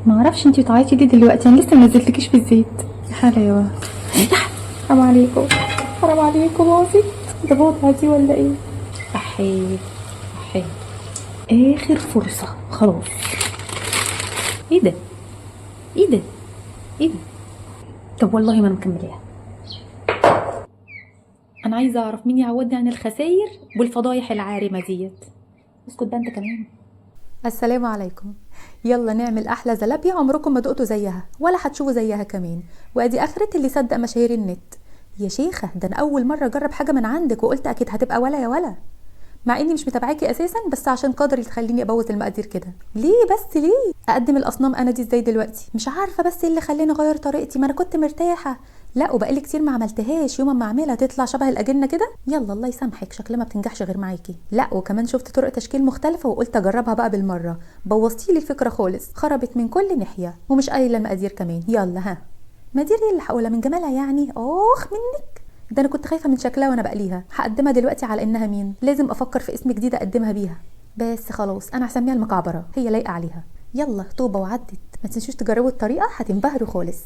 ما اعرفش انتي بتعيطي ليه دلوقتي؟ انا لسه منزلتكيش في الزيت. حلاوه. حرام عليكم، حرام عليكم باظت. ده بوضع دي ولا ايه؟ احي احي. اخر فرصه خلاص. ايه ده؟ ايه ده؟ ايه ده؟ طب والله ما انا مكملاها. انا عايزه اعرف مين يعودني عن الخساير والفضايح العارمه ديت. اسكت بقى انت كمان. السلام عليكم. يلا نعمل احلى زلابيا عمركم ما دقتوا زيها ولا هتشوفوا زيها كمان. وادي اخرة اللي صدق مشاهير النت. يا شيخة ده انا اول مرة اجرب حاجة من عندك وقلت اكيد هتبقى ولا يا ولا، مع اني مش متابعاكي اساسا، بس عشان قدري تخليني ابوظ المقادير كده. ليه بس ليه اقدم الاصنام انا دي ازاي دلوقتي؟ مش عارفه بس ايه اللي خلاني اغير طريقتي، ما انا كنت مرتاحه. لا وبقالي كتير ما عملتهاش، يوم ما اعملها تطلع شبه الاجنه كده. يلا الله يسامحك، شكلها ما بتنجحش غير معاكي. لا وكمان شفت طرق تشكيل مختلفه وقلت اجربها بقى بالمره. بوظتي لي الفكره خالص، خربت من كل ناحيه ومش قايله المقادير كمان. يلا ها، مقادير ايه اللي هقولها من جمالها يعني؟ اخ منك، ده انا كنت خايفه من شكلها وانا بقليها. هقدمها دلوقتي على انها مين، لازم افكر في اسم جديد اقدمها بيها. بس خلاص انا هسميها المكعبره، هي لايقه عليها. يلا طوبه وعدت، ما تنسوش تجربوا الطريقه هتنبهروا خالص.